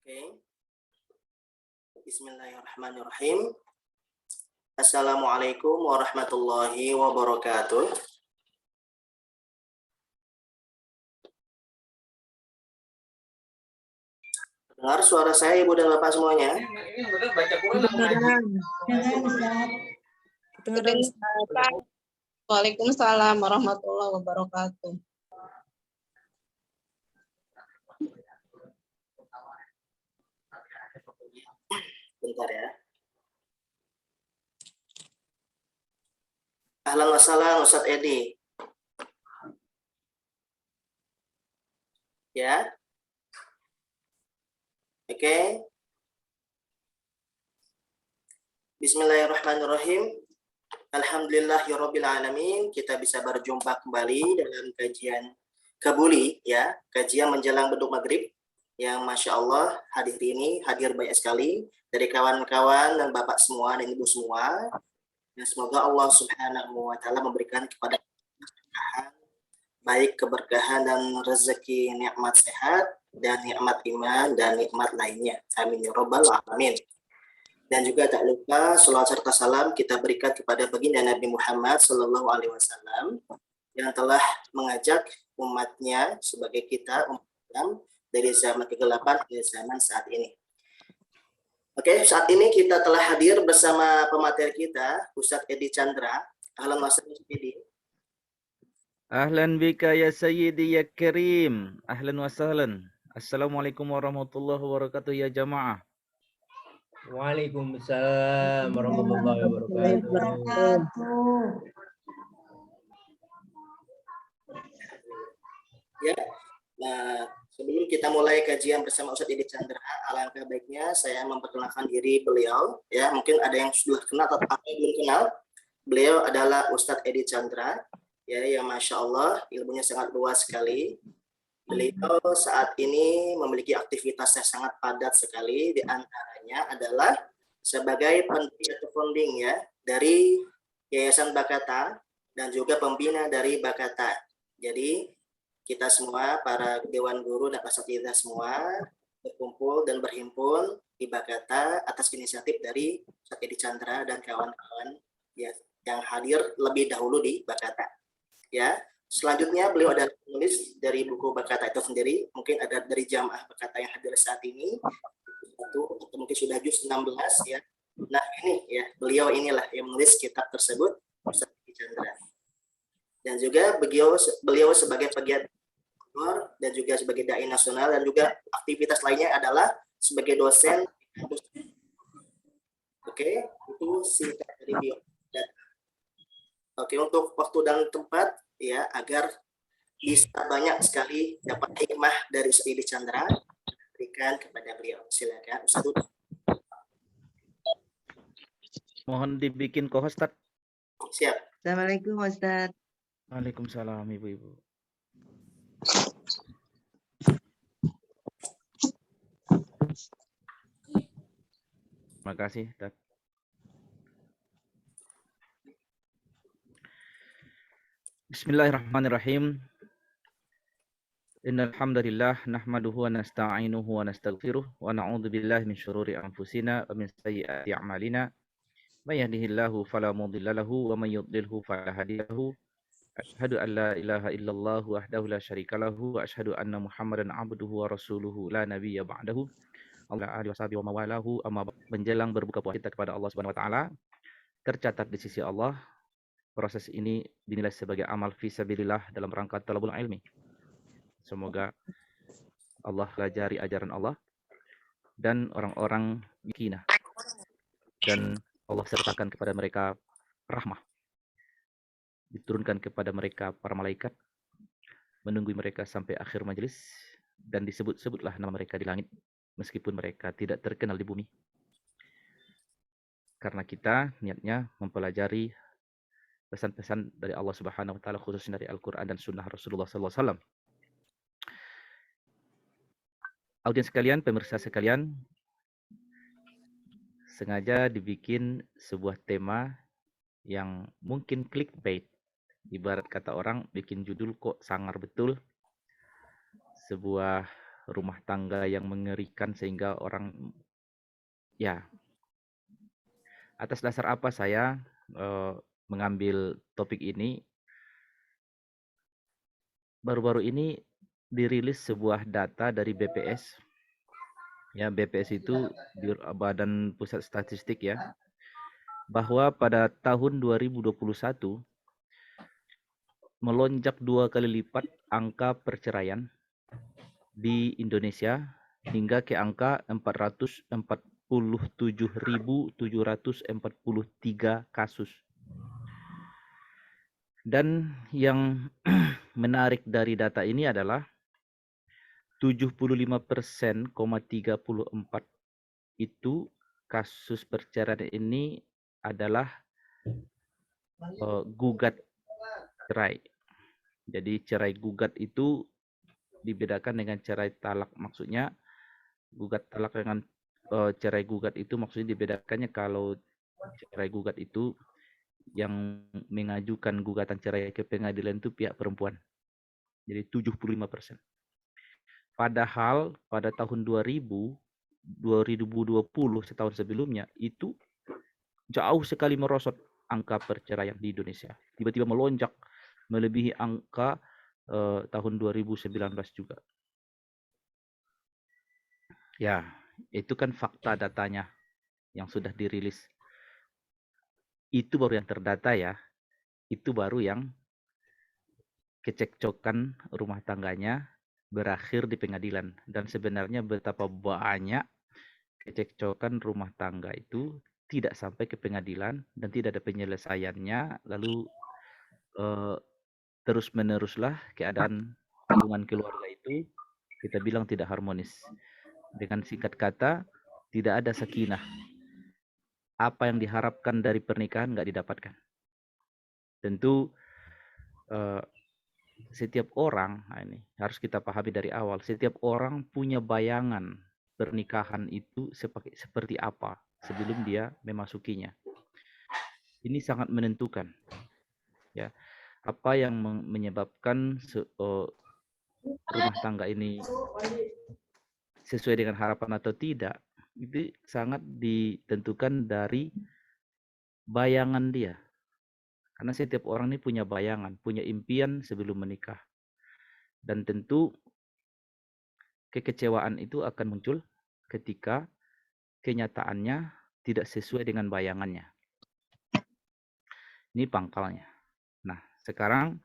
Oke. Bismillahirrahmanirrahim. Assalamualaikum warahmatullahi wabarakatuh. Dengar suara saya Ibu dan Bapak semuanya? Waalaikumsalam warahmatullahi wabarakatuh. Bentar ya. Ahlan wa sahlan Ustadz Edi. Ya. Oke. Bismillahirrahmanirrahim. Alhamdulillahirabbil alamin. Kita bisa berjumpa kembali dalam kajian Kabuli ya, kajian menjelang beduk maghrib yang Masya Allah hadir banyak sekali dari kawan-kawan dan Bapak semua dan Ibu semua. Dan semoga Allah Subhanahu wa Ta'ala memberikan kepada keberkahan, baik keberkahan dan rezeki, nikmat sehat dan nikmat iman dan nikmat lainnya. Amin ya rabbal alamin. Dan juga tak lupa salawat serta salam kita berikan kepada baginda Nabi Muhammad Sallallahu Alaihi Wasallam yang telah mengajak umatnya sebagai kita umat Islam dari zaman kegelapan ke zaman saat ini. Oke, saat ini kita telah hadir bersama pemateri kita, Ustadz Edi Chandra. Ahlan wa sahlan Edi. Ahlan bika ya sayyidi ya karim. Ahlan wa sahlan. Assalamualaikum warahmatullahi wabarakatuh ya jamaah. Waalaikumsalam warahmatullahi wabarakatuh. Ya, nah sebelum kita mulai kajian bersama Ustadz Edi Chandra, alangkah baiknya saya memperkenalkan diri beliau. Ya, mungkin ada yang sudah kenal atau ada yang belum kenal. Beliau adalah Ustadz Edi Chandra, ya, yang Masya Allah ilmunya sangat luas sekali. Beliau saat ini memiliki aktivitas yang sangat padat sekali, di antaranya adalah sebagai pendiri atau founding ya dari Yayasan Bakata dan juga pembina dari Bakata. Jadi kita semua para dewan guru dan asatidz semua berkumpul dan berhimpun di Bakata atas inisiatif dari Ustadz Edi Chandra dan kawan-kawan ya yang hadir lebih dahulu di Bakata. Ya, selanjutnya beliau adalah penulis dari buku Bakata itu sendiri. Mungkin ada dari jamaah Bakata yang hadir saat ini atau mungkin sudah juz 16 ya. Nah ini ya beliau inilah yang menulis kitab tersebut, Ustadz Edi Chandra. Dan juga beliau sebagai pegiat dan juga sebagai dai nasional dan juga aktivitas lainnya adalah sebagai dosen. Oke, itu singkat dari beliau. Oke, untuk waktu dan tempat ya agar bisa banyak sekali dapat hikmah dari Ustadz Edi Chandra berikan kepada beliau. Silakan Ustadz. Mohon dibikin co-host. Siap. Assalamualaikum Ustaz. Waalaikumsalam ibu-ibu. Terima kasih, Ustaz. Bismillahirrahmanirrahim. Innal hamdalillah nahmaduhu wa nasta'inuhu wa nastaghfiruh wa na'udzu billahi min syururi anfusina wa min sayyiati a'malina. May yahdihillahu fala mudilla lahu wa may yudlilhu fala hadiya lahu. Asyhadu an la ilaha illallah wahdahu la syarika lahu wa asyhadu anna Muhammadan abduhu wa rasuluhu la nabiyya ba'dahu. Allah alihi washabihi wa mawalahu. Amma menjelang berbuka puasa kita kepada Allah Subhanahu wa taala, tercatat di sisi Allah proses ini dinilai sebagai amal fisabilillah dalam rangka talabul ilmi. Semoga Allah pelajari ajaran Allah dan orang-orang yakinah, dan Allah sertakan kepada mereka rahmah, diturunkan kepada mereka para malaikat, menunggu mereka sampai akhir majelis, dan disebut-sebutlah nama mereka di langit meskipun mereka tidak terkenal di bumi. Karena kita niatnya mempelajari pesan-pesan dari Allah Subhanahu wa taala, khususnya dari Al-Qur'an dan sunnah Rasulullah sallallahu alaihi wasallam. Audiens sekalian, pemirsa sekalian, sengaja dibikin sebuah tema yang mungkin clickbait. Ibarat kata orang bikin judul kok sangar betul. Sebuah rumah tangga yang mengerikan sehingga orang, ya, atas dasar apa saya mengambil topik ini? Baru-baru ini dirilis sebuah data dari BPS. Ya, BPS itu Badan Pusat Statistik ya, bahwa pada tahun 2021 melonjak 2 kali lipat angka perceraian di Indonesia hingga ke angka 447.743 kasus. Dan yang menarik dari data ini adalah 75,34% itu kasus perceraian ini adalah gugat cerai. Jadi cerai gugat itu dibedakan dengan cerai talak. Maksudnya gugat talak dengan cerai gugat itu maksudnya dibedakannya kalau cerai gugat itu yang mengajukan gugatan cerai ke pengadilan itu pihak perempuan. Jadi 75%. Padahal pada tahun 2020 setahun sebelumnya itu jauh sekali merosot angka perceraian di Indonesia. Tiba-tiba melonjak melebihi angka tahun 2019 juga. Ya, itu kan fakta datanya yang sudah dirilis. Itu baru yang terdata ya. Itu baru yang kecekcokan rumah tangganya berakhir di pengadilan. Dan sebenarnya betapa banyak kecekcokan rumah tangga itu tidak sampai ke pengadilan dan tidak ada penyelesaiannya, lalu terus-meneruslah keadaan hubungan keluarga itu kita bilang tidak harmonis. Dengan singkat kata, tidak ada sakinah. Apa yang diharapkan dari pernikahan nggak didapatkan. Tentu setiap orang, nah ini harus kita pahami dari awal, setiap orang punya bayangan pernikahan itu seperti apa sebelum dia memasukinya. Ini sangat menentukan. Ya, apa yang menyebabkan rumah tangga ini sesuai dengan harapan atau tidak, itu sangat ditentukan dari bayangan dia. Karena setiap orang ini punya bayangan, punya impian sebelum menikah. Dan tentu kekecewaan itu akan muncul ketika kenyataannya tidak sesuai dengan bayangannya. Ini pangkalnya. Nah, sekarang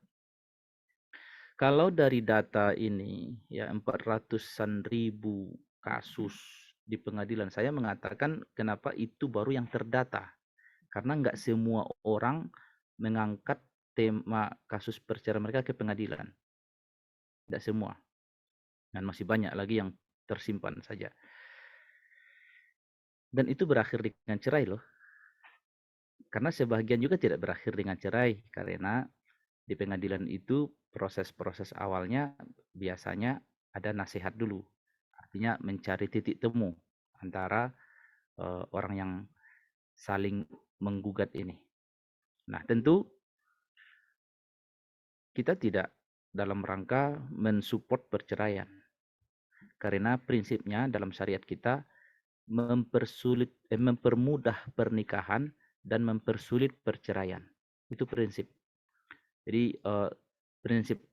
kalau dari data ini ya 400-an ribu kasus di pengadilan, saya mengatakan kenapa itu baru yang terdata. Karena nggak semua orang mengangkat tema kasus perceraian mereka ke pengadilan. Tidak semua. Dan masih banyak lagi yang tersimpan saja. Dan itu berakhir dengan cerai loh. Karena sebagian juga tidak berakhir dengan cerai. Karena di pengadilan itu proses-proses awalnya biasanya ada nasihat dulu. Artinya mencari titik temu antara orang yang saling menggugat ini. Nah, tentu kita tidak dalam rangka mensupport perceraian. Karena prinsipnya dalam syariat kita mempermudah pernikahan dan mempersulit perceraian. Itu prinsip. Jadi prinsip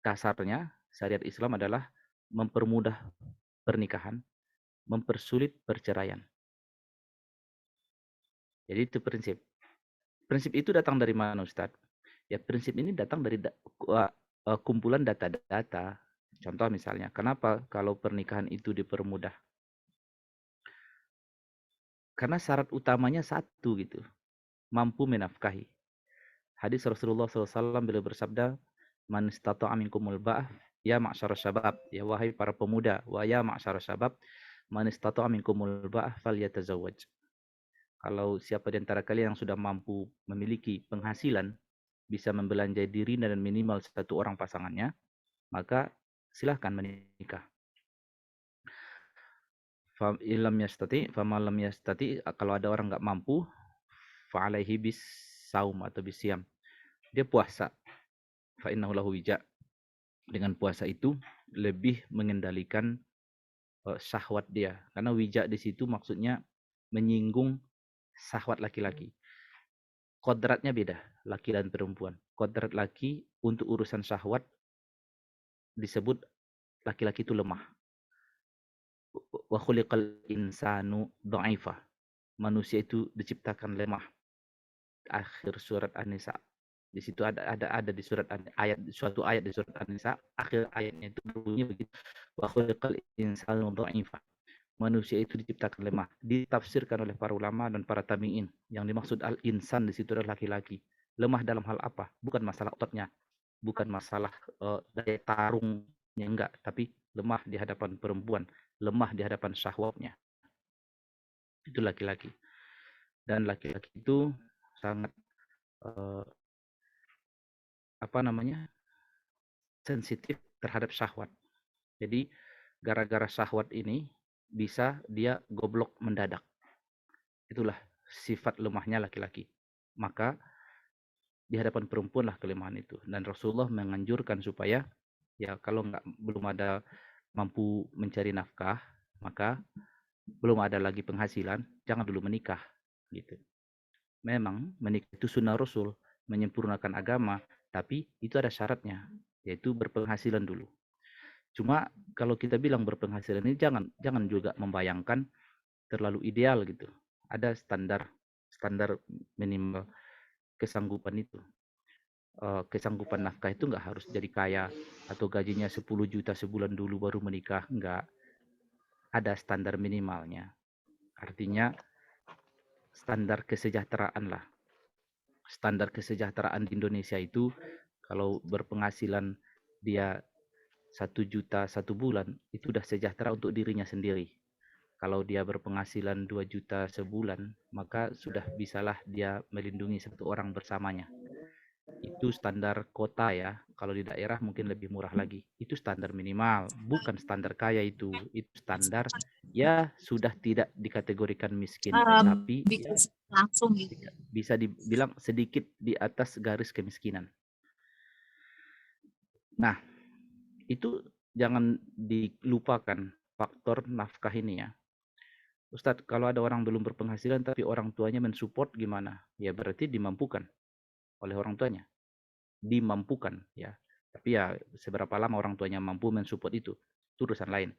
kasarnya syariat Islam adalah mempermudah pernikahan, mempersulit perceraian. Jadi itu prinsip. Prinsip itu datang dari mana, Ustadz? Ya, prinsip ini datang dari kumpulan data-data. Contoh misalnya, kenapa kalau pernikahan itu dipermudah? Karena syarat utamanya satu gitu, mampu menafkahi. Hadis Rasulullah SAW beliau bersabda, man istata'a minkumul ba'ah, ya ma'syar syabab, ya wahai para pemuda, wa ya ma'syar syabab, man istata'a minkumul ba'ah falyatazawwaj. Kalau siapa di antara kalian yang sudah mampu memiliki penghasilan, bisa membelanjai diri dan minimal satu orang pasangannya, maka silahkan menikah. Fa'ilam yastati, famalam yastati, kalau ada orang nggak mampu, fa'alaihi bis saum atau bisyam. Dia puasa. Fa'innahu lahu wija. Dengan puasa itu lebih mengendalikan syahwat dia. Karena wija di situ maksudnya menyinggung syahwat laki-laki. Kodratnya beda, laki dan perempuan. Kodrat laki untuk urusan syahwat disebut laki-laki itu lemah. Wa khuliqal insanu dha'ifa. Manusia itu diciptakan lemah. Akhir surat An-Nisa. Di situ ada di surat ayat suatu ayat di surat An-Nisa, akhir ayatnya itu berbunyi begitu. Wa khuliqal insanu dha'ifa. Manusia itu diciptakan lemah. Ditafsirkan oleh para ulama dan para tabi'in. Yang dimaksud al-insan di situ adalah laki-laki. Lemah dalam hal apa? Bukan masalah ototnya, bukan masalah daya tarungnya, enggak, tapi lemah di hadapan perempuan, lemah di hadapan syahwatnya. Itu laki-laki. Dan laki-laki itu sangat sensitif terhadap syahwat. Jadi gara-gara syahwat ini bisa dia goblok mendadak. Itulah sifat lemahnya laki-laki. Maka di hadapan perempuan lah kelemahan itu. Dan Rasulullah menganjurkan supaya ya kalau belum ada mampu mencari nafkah, maka belum ada lagi penghasilan, jangan dulu menikah gitu. Memang menikah itu sunnah Rasul, menyempurnakan agama, tapi itu ada syaratnya, yaitu berpenghasilan dulu. Cuma kalau kita bilang berpenghasilan ini jangan juga membayangkan terlalu ideal gitu. Ada standar minimal kesanggupan itu. Kesanggupan nafkah itu nggak harus jadi kaya atau gajinya 10 juta sebulan dulu baru menikah, nggak. Ada standar minimalnya. Artinya standar kesejahteraan lah. Standar kesejahteraan di Indonesia itu kalau berpenghasilan dia 1 juta 1 bulan, itu udah sejahtera untuk dirinya sendiri. Kalau dia berpenghasilan 2 juta sebulan, maka sudah bisalah dia melindungi satu orang bersamanya. Itu standar kota ya. Kalau di daerah mungkin lebih murah lagi. Itu standar minimal, bukan standar kaya itu. Itu standar ya sudah tidak dikategorikan miskin, tapi ya, langsung gitu. bisa dibilang sedikit di atas garis kemiskinan. Nah, itu jangan dilupakan faktor nafkah ini ya. Ustadz, kalau ada orang belum berpenghasilan tapi orang tuanya mensupport gimana? Ya berarti dimampukan oleh orang tuanya. Dimampukan ya. Tapi ya seberapa lama orang tuanya mampu mensupport itu urusan lain.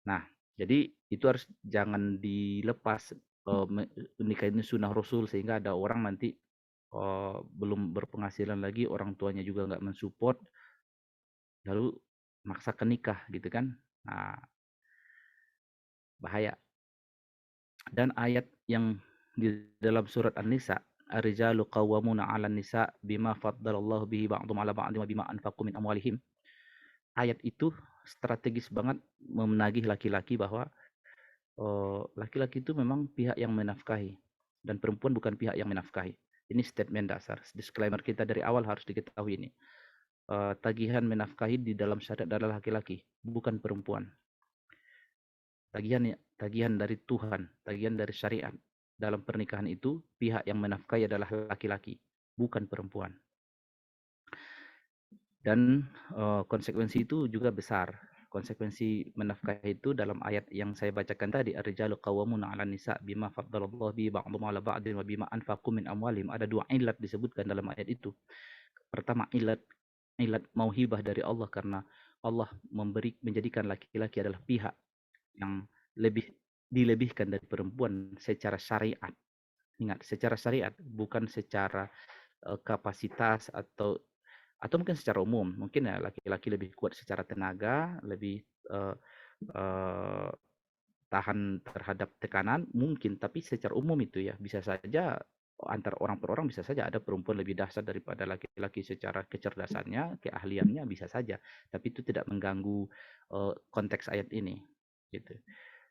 Nah, jadi itu harus jangan dilepas. Nikah ini sunnah Rasul, sehingga ada orang nanti belum berpenghasilan lagi, orang tuanya juga nggak mensupport, lalu maksakan nikah gitu kan. Nah, bahaya. Dan ayat yang di dalam surat An-Nisa, ar-rijalu qawwamuna 'alan nisa bima faddalallahu bihi ba'dhum 'ala ba'dhin wa bima anfaqu min amwalihim. Ayat itu strategis banget menagih laki-laki bahwa laki-laki itu memang pihak yang menafkahi dan perempuan bukan pihak yang menafkahi. Ini statement dasar. Disclaimer kita dari awal harus diketahui ini. Tagihan menafkahi di dalam syariat adalah laki-laki, bukan perempuan. Tagihan dari Tuhan, tagihan dari syariat. Dalam pernikahan itu, pihak yang menafkahi adalah laki-laki, bukan perempuan. Dan konsekuensi itu juga besar. Konsekuensi menafkahi itu dalam ayat yang saya bacakan tadi, ar-rijalu qawwamuna 'alan nisa bima faddalallahu bi ba'dhum 'ala ba'dhin wa bima anfaqu min amwalihim. Ada 2 ilat disebutkan dalam ayat itu. Pertama, ilat mauhibah dari Allah, karena Allah menjadikan laki-laki adalah pihak yang dilebihkan dari perempuan secara syariat. Ingat, secara syariat, bukan secara kapasitas atau mungkin secara umum. Mungkin ya laki-laki lebih kuat secara tenaga, lebih tahan terhadap tekanan mungkin, tapi secara umum itu ya bisa saja antar orang per orang bisa saja ada perempuan lebih dahsyat daripada laki-laki secara kecerdasannya, keahliannya bisa saja, tapi itu tidak mengganggu konteks ayat ini gitu.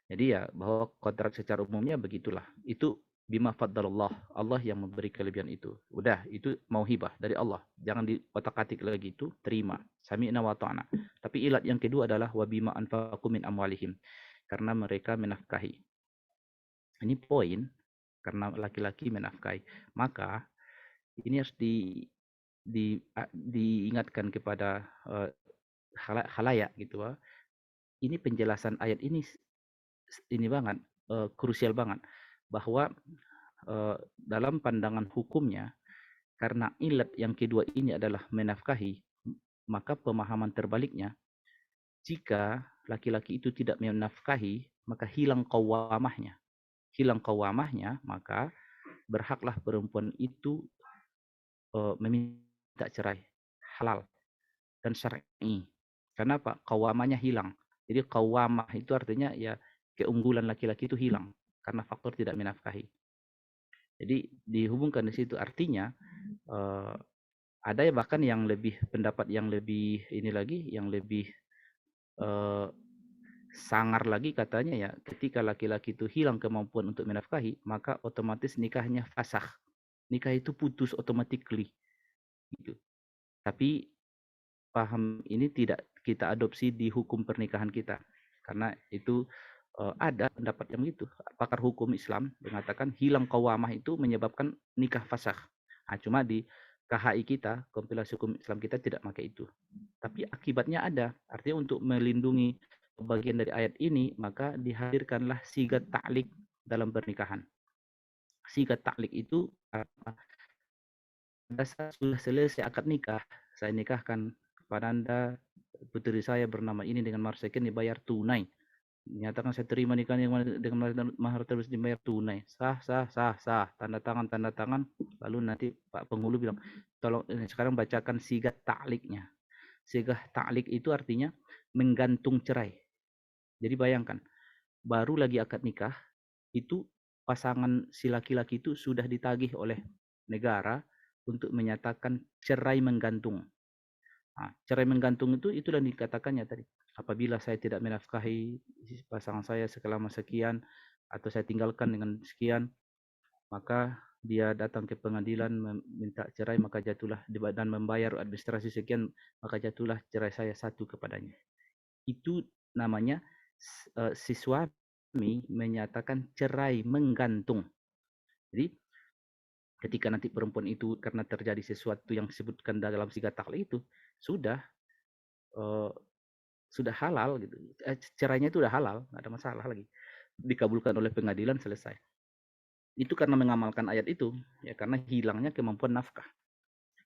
Jadi ya bahwa kontrak secara umumnya begitulah. Itu bima faddalallah, Allah yang memberi kelebihan itu. Udah, itu mauhibah dari Allah. Jangan diotak-atik lagi, itu terima. Sami'na wa ta'na. Tapi ilat yang kedua adalah wa bima anfaqu min amwalihim. Karena mereka menafkahi. Ini poin, karena laki-laki menafkahi. Maka ini harus diingatkan kepada khalayak gitu. Ini penjelasan ayat ini banget, krusial banget, bahwa dalam pandangan hukumnya, karena ilat yang kedua ini adalah menafkahi, maka pemahaman terbaliknya, jika laki-laki itu tidak menafkahi, maka hilang qawwamahnya. Hilang qawwamahnya, maka berhaklah perempuan itu meminta cerai, halal dan syar'i. Kenapa? Qawwamahnya hilang. Jadi qawwamah itu artinya ya keunggulan laki-laki itu hilang karena faktor tidak menafkahi. Jadi dihubungkan di situ, artinya ada ya bahkan yang lebih pendapat yang lebih ini lagi, yang lebih sangar lagi, katanya ya ketika laki-laki itu hilang kemampuan untuk menafkahi, maka otomatis nikahnya fasakh. Nikah itu putus automatically gitu. Tapi paham ini tidak kita adopsi di hukum pernikahan kita, karena itu ada pendapat yang begitu. Pakar hukum Islam mengatakan hilang qawamah itu menyebabkan nikah fasakh. Nah, cuma di KHI kita, kompilasi hukum Islam kita tidak pakai itu. Tapi akibatnya ada. Artinya untuk melindungi bagian dari ayat ini, maka dihadirkanlah sigat ta'liq dalam pernikahan. Sigat ta'liq itu pada saat sudah selesai akad nikah, saya nikahkan kepada Anda putri saya bernama ini dengan mahar sekian dibayar tunai. Nyatakan saya terima nikahnya dengan mahar terus dibayar tunai. Sah, sah, sah, sah. Tanda tangan. Lalu nanti Pak Penghulu bilang, tolong sekarang bacakan sigat ta'liqnya. Sigat ta'liq itu artinya menggantung cerai. Jadi bayangkan, baru lagi akad nikah, itu pasangan si laki-laki itu sudah ditagih oleh negara untuk menyatakan cerai menggantung. Nah, cerai menggantung itu yang dikatakannya tadi. Apabila saya tidak menafkahi pasangan saya selama sekian, atau saya tinggalkan dengan sekian, maka dia datang ke pengadilan meminta cerai, maka jatuhlah dan membayar administrasi sekian, maka jatuhlah cerai saya satu kepadanya. Itu namanya si suami menyatakan cerai menggantung. Jadi ketika nanti perempuan itu karena terjadi sesuatu yang disebutkan dalam sigat ta'liq itu sudah halal gitu, cerainya itu udah halal, nggak ada masalah lagi, dikabulkan oleh pengadilan, selesai. Itu karena mengamalkan ayat itu, ya, karena hilangnya kemampuan nafkah.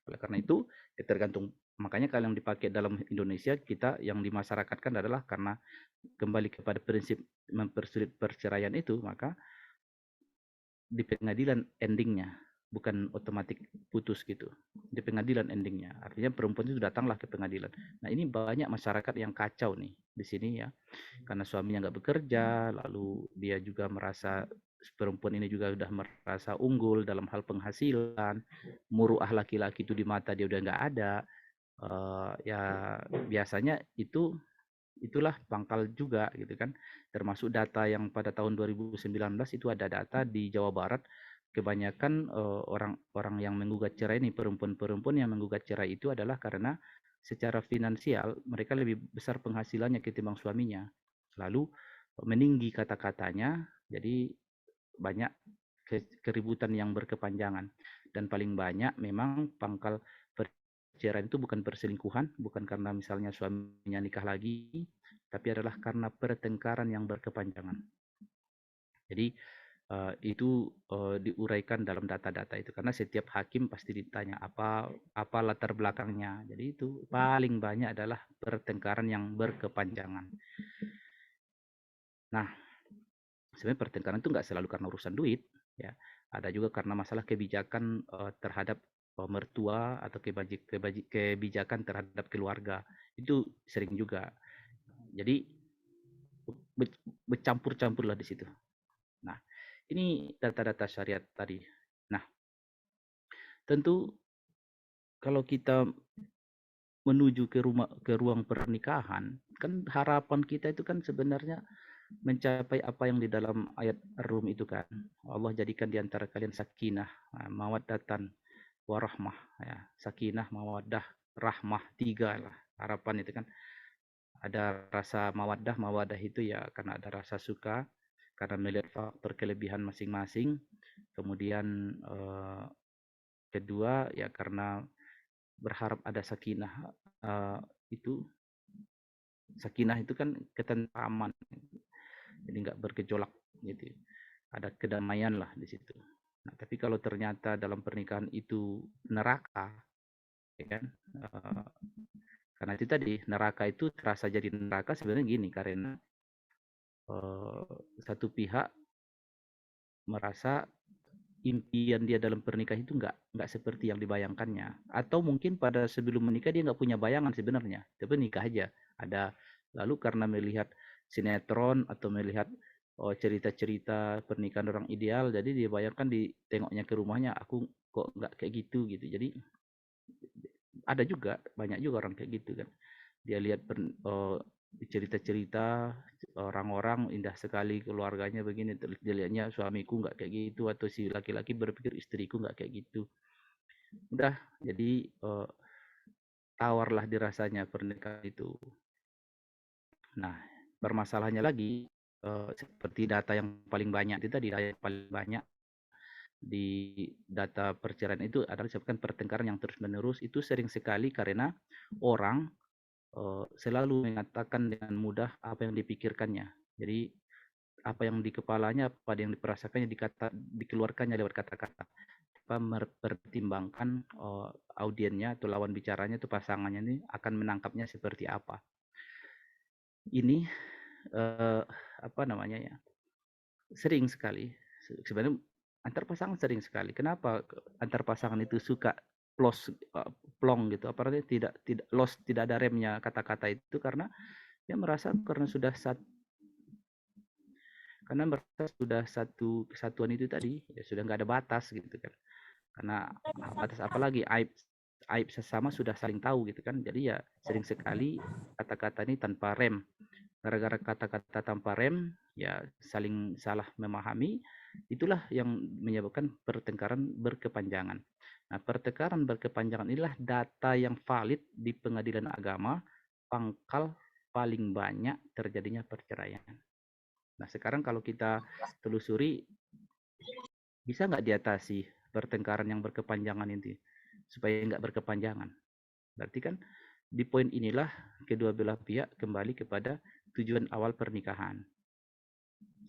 Oleh karena itu ya tergantung, makanya kalau yang dipakai dalam Indonesia kita yang dimasyarakatkan adalah karena kembali kepada prinsip mempersulit perceraian itu, maka di pengadilan endingnya, bukan otomatis putus gitu. Di pengadilan endingnya. Artinya perempuan itu datanglah ke pengadilan. Nah, ini banyak masyarakat yang kacau nih di sini ya. Karena suaminya nggak bekerja, lalu dia juga merasa perempuan ini juga sudah merasa unggul dalam hal penghasilan, muruah laki-laki itu di mata dia udah nggak ada. Ya biasanya itulah pangkal juga gitu kan. Termasuk data yang pada tahun 2019 itu ada data di Jawa Barat, kebanyakan orang yang menggugat cerai ini, perempuan-perempuan yang menggugat cerai itu adalah karena secara finansial mereka lebih besar penghasilannya ketimbang suaminya, lalu meninggi kata-katanya, jadi banyak keributan yang berkepanjangan. Dan paling banyak memang pangkal perceraian itu bukan perselingkuhan, bukan karena misalnya suaminya nikah lagi, tapi adalah karena pertengkaran yang berkepanjangan. Jadi itu diuraikan dalam data-data itu, karena setiap hakim pasti ditanya apa latar belakangnya. Jadi itu paling banyak adalah pertengkaran yang berkepanjangan. Nah, sebenarnya pertengkaran itu nggak selalu karena urusan duit, ya. Ada juga karena masalah kebijakan terhadap mertua, atau kebijakan terhadap keluarga. Itu sering juga. Jadi bercampur-campur lah di situ. Nah, ini data-data syariat tadi. Nah, tentu kalau kita menuju ke ruang pernikahan, kan harapan kita itu kan sebenarnya mencapai apa yang di dalam ayat Ar-Rum itu kan. Allah jadikan di antara kalian sakinah, mawaddatan, warahmah, ya. Sakinah, mawaddah, rahmah, 3 lah harapan itu kan. Ada rasa mawaddah itu ya karena ada rasa suka, karena melihat faktor kelebihan masing-masing. Kemudian kedua ya karena berharap ada sakinah, itu sakinah itu kan ketentraman, jadi nggak bergejolak gitu. Ada kedamaian lah di situ. Nah, tapi kalau ternyata dalam pernikahan itu neraka, ya kan? Karena itu tadi neraka itu terasa jadi neraka sebenarnya gini, karena satu pihak merasa impian dia dalam pernikahan itu nggak seperti yang dibayangkannya, atau mungkin pada sebelum menikah dia nggak punya bayangan sebenarnya, tapi nikah aja ada, lalu karena melihat sinetron atau melihat cerita-cerita pernikahan orang ideal, jadi dia bayangkan, ditengoknya ke rumahnya, aku kok nggak kayak gitu. Jadi ada juga, banyak juga orang kayak gitu kan, dia lihat cerita-cerita orang-orang indah sekali keluarganya begini, dia lihatnya suamiku nggak kayak gitu, atau si laki-laki berpikir istriku nggak kayak gitu. Udah, jadi tawarlah dirasanya pernikahan itu. Nah, permasalahannya lagi seperti data yang paling banyak itu tadi, data yang paling banyak di data perceraian itu adalah disebabkan pertengkaran yang terus menerus. Itu sering sekali karena orang selalu mengatakan dengan mudah apa yang dipikirkannya. Jadi apa yang di kepalanya, apa yang diperasakannya dikeluarkannya lewat kata-kata, tanpa mempertimbangkan audiennya atau lawan bicaranya itu pasangannya ini akan menangkapnya seperti apa. Ini apa namanya ya? Sering sekali. Sebenarnya antar pasangan sering sekali. Kenapa antar pasangan itu suka plong gitu? Apalagi tidak lost, tidak ada remnya kata-kata itu, karena dia merasa merasa sudah satu kesatuan itu tadi, ya sudah nggak ada batas gitu kan. Karena batas apalagi, aib sesama sudah saling tahu gitu kan. Jadi ya sering sekali kata-kata ini tanpa rem. Gara-gara kata-kata tanpa rem, ya saling salah memahami, itulah yang menyebabkan pertengkaran berkepanjangan. Nah, pertengkaran berkepanjangan inilah data yang valid di pengadilan agama, pangkal paling banyak terjadinya perceraian. Nah, sekarang kalau kita telusuri, bisa nggak diatasi pertengkaran yang berkepanjangan ini supaya nggak berkepanjangan? Berarti kan di poin inilah kedua belah pihak kembali kepada tujuan awal pernikahan.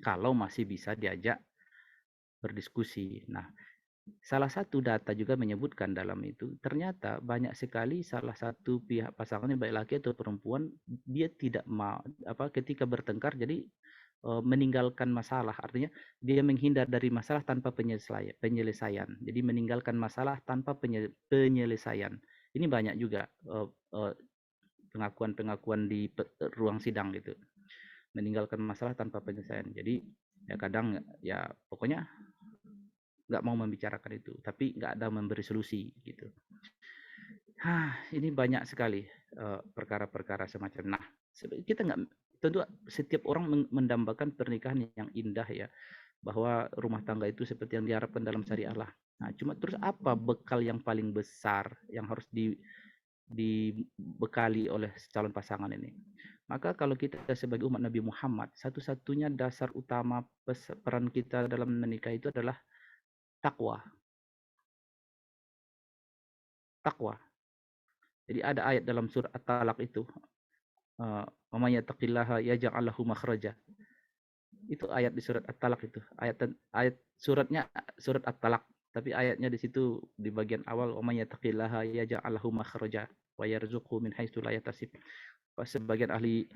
Kalau masih bisa diajak berdiskusi. Nah, salah satu data juga menyebutkan dalam itu, ternyata banyak sekali salah satu pihak pasangannya, baik laki atau perempuan, dia tidak mau ketika bertengkar, jadi meninggalkan masalah, artinya dia menghindar dari masalah tanpa penyelesaian. Jadi meninggalkan masalah tanpa penyelesaian. Ini banyak juga pengakuan-pengakuan di ruang sidang gitu. Meninggalkan masalah tanpa penyelesaian. Jadi ya kadang ya pokoknya nggak mau membicarakan itu, tapi nggak ada memberi solusi gitu. Ini banyak sekali perkara-perkara semacam. Nah, kita nggak, tentu setiap orang mendambakan pernikahan yang indah ya, bahwa rumah tangga itu seperti yang diharapkan dalam syariah lah. Nah, cuma terus apa bekal yang paling besar yang harus dibekali oleh calon pasangan ini? Maka kalau kita sebagai umat Nabi Muhammad, satu-satunya dasar utama peran kita dalam menikah itu adalah takwa. Takwa. Jadi ada ayat dalam surat At-Talaq itu, "Wa may yattaqillaha yaj'al lahu makhraja." Itu ayat di surat At-Talaq itu. Ayat suratnya surat At-Talaq, tapi ayatnya di situ di bagian awal, "Wa may yattaqillaha yaj'al lahu makhraja wa yarzuqhu min haitsu la yahtasib." Sebagian ahli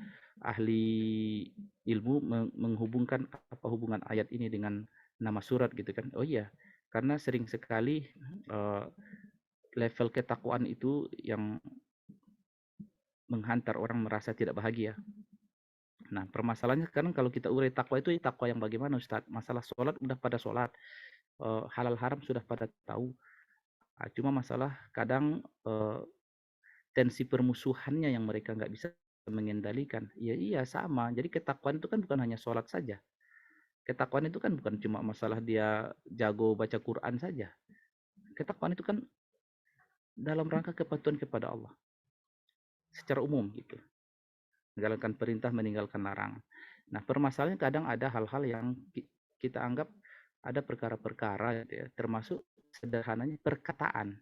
ilmu menghubungkan apa hubungan ayat ini dengan nama surat gitu kan. Oh iya, karena sering sekali level ketakwaan itu yang menghantar orang merasa tidak bahagia. Nah, permasalahannya sekarang kalau kita urai takwa itu, takwa yang bagaimana Ustaz? Masalah sholat udah pada sholat, halal haram sudah pada tahu. Cuma masalah kadang tensi permusuhannya yang mereka nggak bisa mengendalikan. Iya sama. Jadi ketakwaan itu kan bukan hanya sholat saja. Ketakwaan itu kan bukan cuma masalah dia jago baca Quran saja. Ketakwaan itu kan dalam rangka kepatuhan kepada Allah secara umum gitu. Menjalankan perintah, meninggalkan larangan. Nah, permasalahannya kadang ada hal-hal yang kita anggap ada perkara-perkara gitu ya, termasuk sederhananya perkataan.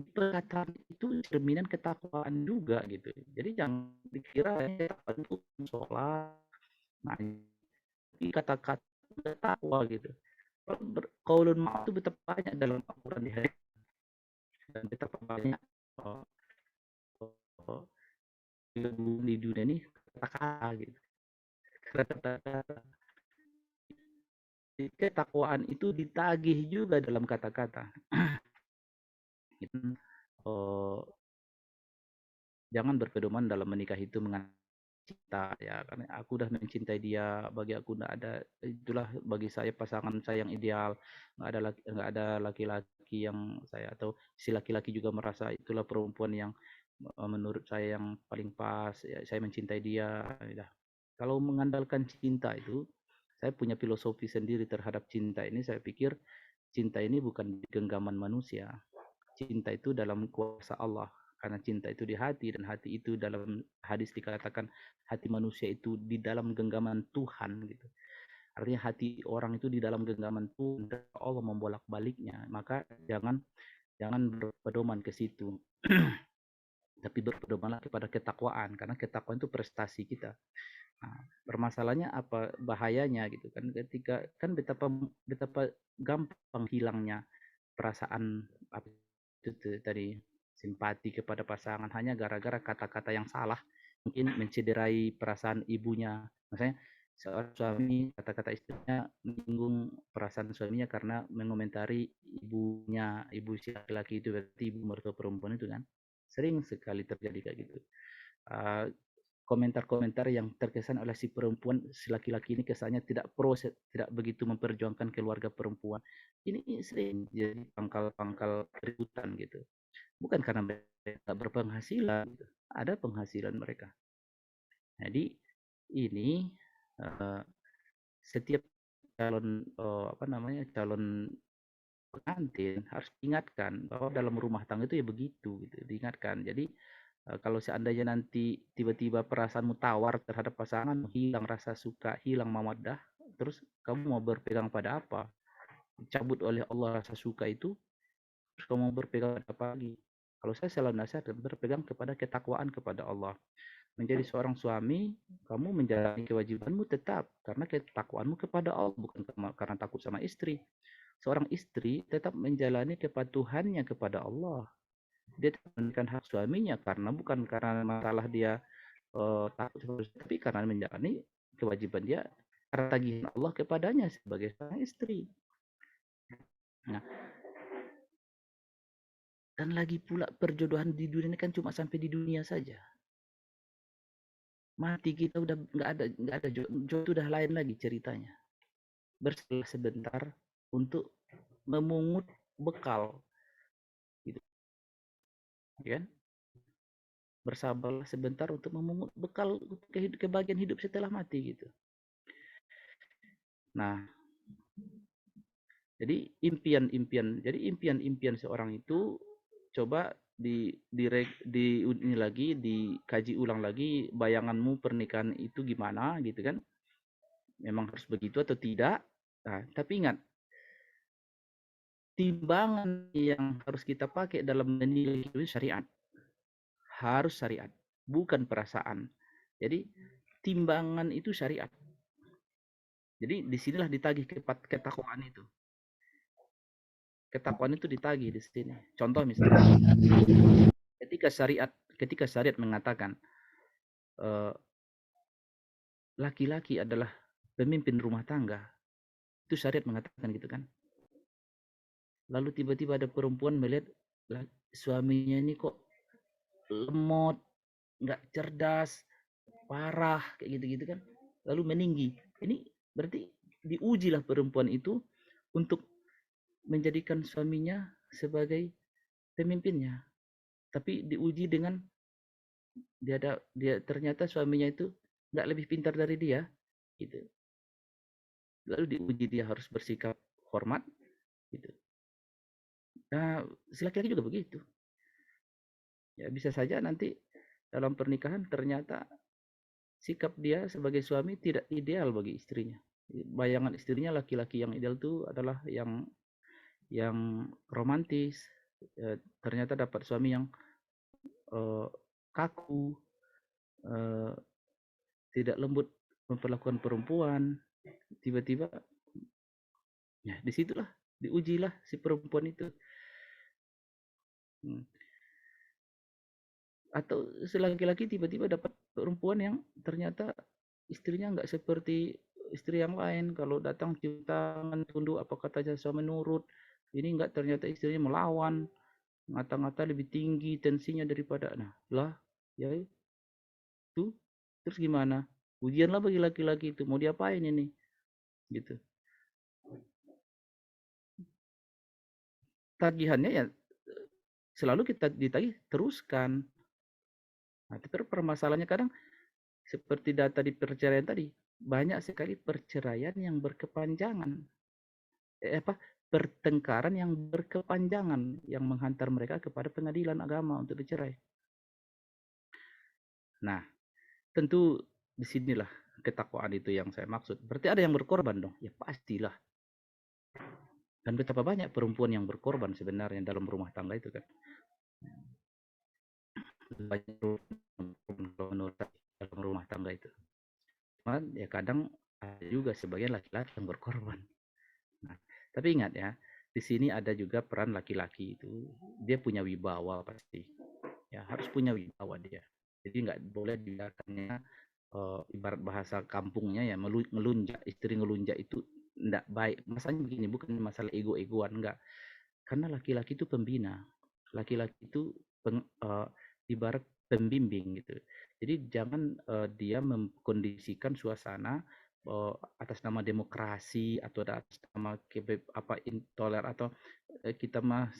perkataan itu cerminan ketakwaan juga gitu. Jadi jangan dikira ketakwaan itu sholat, nah, tapi kata-kata takwa gitu. Qaulun ma'ruf itu betapa banyak dalam Al-Quran di hadis dan betapa banyak uh, uh, di dunia ini kata-kata gitu. Kata-kata ketakwaan itu ditagih juga dalam kata-kata. uh, Jangan berpedoman dalam menikah itu dengan cinta ya, karena aku udah mencintai dia, bagi aku nggak ada, itulah bagi saya pasangan saya yang ideal, nggak ada laki-laki yang saya, atau si laki-laki juga merasa itulah perempuan yang menurut saya yang paling pas ya, saya mencintai dia ya. Kalau mengandalkan cinta itu, saya punya filosofi sendiri terhadap cinta ini. Saya pikir cinta ini bukan genggaman manusia, cinta itu dalam kuasa Allah. Karena cinta itu di hati, dan hati itu dalam hadis dikatakan hati manusia itu di dalam genggaman Tuhan gitu. Artinya hati orang itu di dalam genggaman Tuhan, Allah membolak-baliknya. Maka jangan berpedoman ke situ. Tapi berpedomanlah kepada ketakwaan, karena ketakwaan itu prestasi kita. Nah, permasalahannya apa bahayanya gitu kan, ketika kan betapa gampang hilangnya perasaan apa itu tadi, simpati kepada pasangan hanya gara-gara kata-kata yang salah, mungkin mencederai perasaan ibunya. Misalnya seorang suami, kata-kata istrinya menyinggung perasaan suaminya karena mengomentari ibunya, ibu si laki-laki itu, berarti ibu mertua perempuan itu kan. Sering sekali terjadi kayak gitu. Komentar-komentar yang terkesan oleh si perempuan, si laki-laki ini kesannya tidak tidak begitu memperjuangkan keluarga perempuan. Ini sering jadi pangkal keributan gitu. Bukan karena mereka berpenghasilan, gitu. Ada penghasilan mereka. Jadi ini setiap calon calon pengantin harus diingatkan bahwa dalam rumah tangga itu ya begitu gitu, diingatkan. Jadi kalau seandainya nanti tiba-tiba perasaanmu tawar terhadap pasangan, hilang rasa suka, hilang mawaddah, terus kamu mau berpegang pada apa? Cabut oleh Allah rasa suka itu, terus kamu mau berpegang pada apa lagi? Kalau saya selalu nasihat berpegang kepada ketakwaan kepada Allah. Menjadi seorang suami, kamu menjalani kewajibanmu tetap karena ketakwaanmu kepada Allah, bukan karena takut sama istri. Seorang istri tetap menjalani kepatuhannya kepada Allah. Dia menunaikan hak suaminya bukan karena masalah dia takut, tapi karena menjalani kewajiban dia karena tagihan Allah kepadanya sebagai seorang istri. Nah, dan lagi pula perjodohan di dunia ini kan cuma sampai di dunia saja. Mati kita udah nggak ada jodoh, itu udah lain lagi ceritanya. Berselah sebentar untuk memungut bekal, gitu, kan? Bersabarlah sebentar untuk memungut bekal kebahagiaan hidup setelah mati gitu. Nah, jadi impian seorang itu coba ini lagi, dikaji ulang lagi, bayanganmu pernikahan itu gimana gitu kan? Memang harus begitu atau tidak? Nah, tapi ingat, timbangan yang harus kita pakai dalam menilai itu syariat. Harus syariat, bukan perasaan. Jadi timbangan itu syariat. Jadi disinilah ditagih ketakwaan itu. Ketakwaan itu ditagih di sini. Contoh misalnya, ketika syariat mengatakan laki-laki adalah pemimpin rumah tangga, itu syariat mengatakan gitu kan. Lalu tiba-tiba ada perempuan melihat suaminya ini kok lemot, nggak cerdas, parah, kayak gitu-gitu kan. Lalu meninggi. Ini berarti diujilah perempuan itu untuk menjadikan suaminya sebagai pemimpinnya. Tapi diuji dengan dia ternyata suaminya itu nggak lebih pintar dari dia, gitu. Lalu diuji dia harus bersikap hormat, gitu. Nah, si laki-laki juga begitu. Ya bisa saja nanti dalam pernikahan ternyata sikap dia sebagai suami tidak ideal bagi istrinya. Bayangan istrinya laki-laki yang ideal itu adalah yang romantis, ternyata dapat suami yang kaku, tidak lembut memperlakukan perempuan, tiba-tiba ya disitulah diujilah si perempuan itu. Atau selaki-laki tiba-tiba dapat perempuan yang ternyata istrinya nggak seperti istri yang lain. Kalau datang cium tangan, tunduk, apa kata suami nurut. Ini nggak, ternyata istrinya melawan, ngata-ngata lebih tinggi tensinya daripada. Nah lah, ya itu terus gimana? Ujianlah bagi laki-laki itu, mau diapain ini gitu. Tagihannya ya selalu kita ditagih teruskan. Nah, tapi permasalahannya kadang seperti data di perceraian tadi, banyak sekali perceraian yang berkepanjangan. Pertengkaran yang berkepanjangan yang menghantar mereka kepada pengadilan agama untuk bercerai. Nah, tentu disinilah ketakwaan itu yang saya maksud. Berarti ada yang berkorban dong? Ya pastilah. Dan betapa banyak perempuan yang berkorban sebenarnya dalam rumah tangga itu kan. Banyak menurut dalam rumah tangga itu. Cuman ya kadang ada juga sebagian laki-laki yang berkorban. Nah, tapi ingat ya, di sini ada juga peran laki-laki itu. Dia punya wibawa pasti. Ya harus punya wibawa dia. Jadi nggak boleh dibiarkannya ibarat bahasa kampungnya ya ngelunjak, istri ngelunjak itu enggak baik. Masalahnya begini, bukan masalah ego-egoan, enggak. Karena laki-laki itu pembina. Laki-laki itu ibarat pembimbing gitu. Jadi jangan dia mengkondisikan suasana atas nama demokrasi atau atas nama intoler atau kita mah